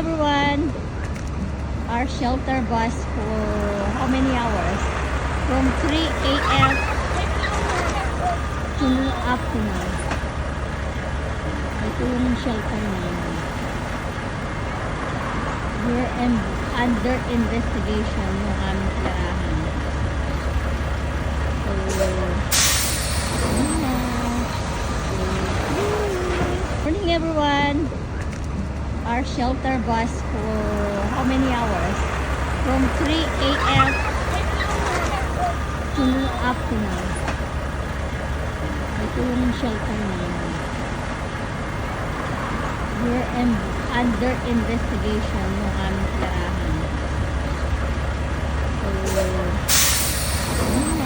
everyone. Our shelter bus for how many hours? From 3 a.m. to afternoon. Ito yung shelter namin. We're under investigation yung aming tirahan. So, morning everyone. Our shelter bus for how many hours? From 3 a.m. to afternoon. Ito yung shelter namin. We're under investigation yung aming tirahan. So,